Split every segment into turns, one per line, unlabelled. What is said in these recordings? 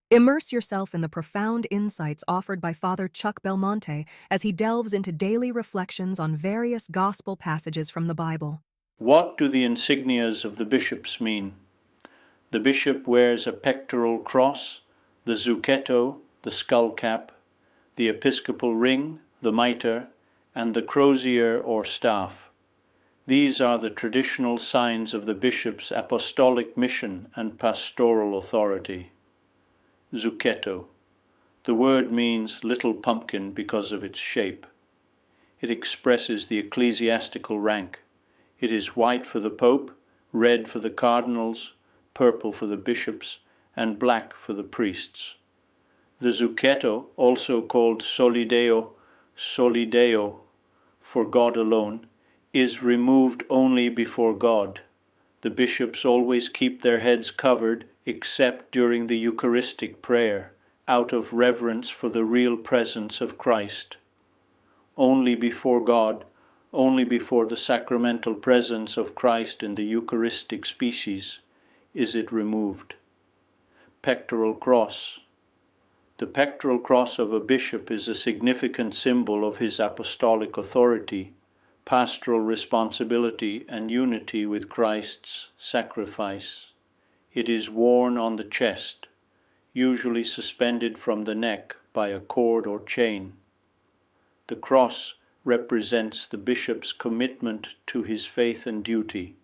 Immerse yourself in the profound insights offered by Father Chuck Belmonte as he delves into daily reflections on various gospel passages from the Bible.
What do the insignias of the bishops mean? The bishop wears a pectoral cross, the Zucchetto, the skullcap, the episcopal ring, the mitre, and the crozier or staff. These are the traditional signs of the bishop's apostolic mission and pastoral authority. Zucchetto. The word means little pumpkin because of its shape. It expresses the ecclesiastical rank. It is white for the Pope, red for the cardinals, purple for the bishops, and black for the priests. The Zucchetto, also called solideo, for God alone, is removed only before God. The bishops always keep their heads covered except during the Eucharistic Prayer, out of reverence for the real presence of Christ. Only before God, only before the sacramental presence of Christ in the Eucharistic species, is it removed. Pectoral cross. The pectoral cross of a bishop is a significant symbol of his apostolic authority, pastoral responsibility, and unity with Christ's sacrifice. It is worn on the chest, usually suspended from the neck by a cord or chain. The cross represents the bishop's commitment to his faith and duty,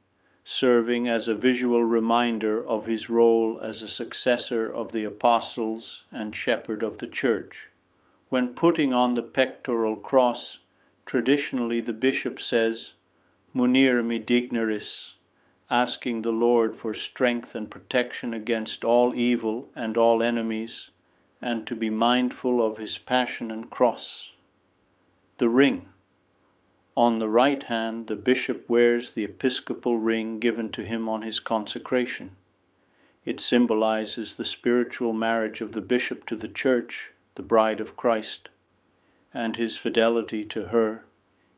serving as a visual reminder of his role as a successor of the apostles and shepherd of the church. When putting on the pectoral cross, traditionally the bishop says, "Munir me digneris," asking the Lord for strength and protection against all evil and all enemies, and to be mindful of his passion and cross. The ring. On the right hand, the bishop wears the episcopal ring given to him on his consecration. It symbolizes the spiritual marriage of the bishop to the church, the bride of Christ, and his fidelity to her,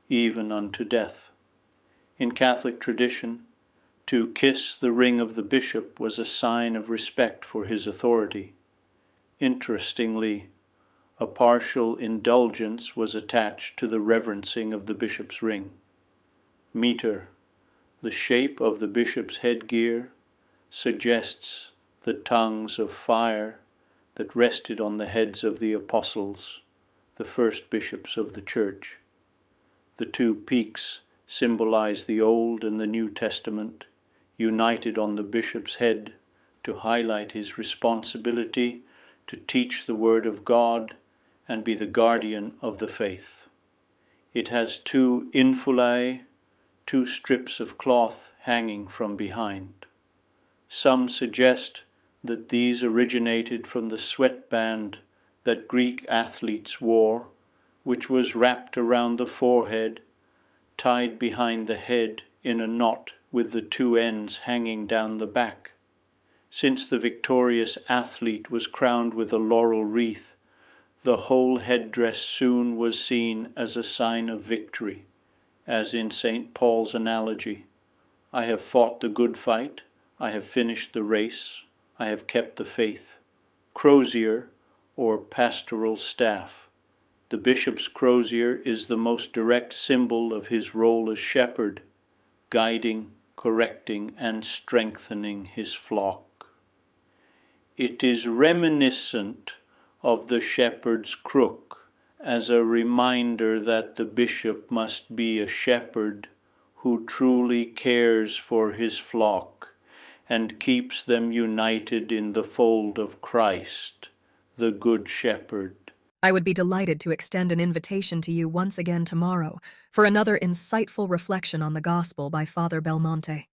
even unto death. In Catholic tradition, to kiss the ring of the bishop was a sign of respect for his authority. Interestingly, a partial indulgence was attached to the reverencing of the bishop's ring. Mitre. The shape of the bishop's headgear suggests the tongues of fire that rested on the heads of the apostles, the first bishops of the church. The two peaks symbolize the Old and the New Testament, united on the bishop's head to highlight his responsibility to teach the Word of God and be the guardian of the faith. It has two infulae, two strips of cloth hanging from behind. Some suggest that these originated from the sweatband that Greek athletes wore, which was wrapped around the forehead, tied behind the head in a knot with the two ends hanging down the back. Since the victorious athlete was crowned with a laurel wreath, the whole headdress soon was seen as a sign of victory, as in St. Paul's analogy, "I have fought the good fight, I have finished the race, I have kept the faith." Crozier, or pastoral staff. The bishop's crozier is the most direct symbol of his role as shepherd, guiding, correcting, and strengthening his flock. It is reminiscent of the shepherd's crook, as a reminder that the bishop must be a shepherd who truly cares for his flock and keeps them united in the fold of Christ, the Good Shepherd.
I would be delighted to extend an invitation to you once again tomorrow for another insightful reflection on the Gospel by Father Belmonte.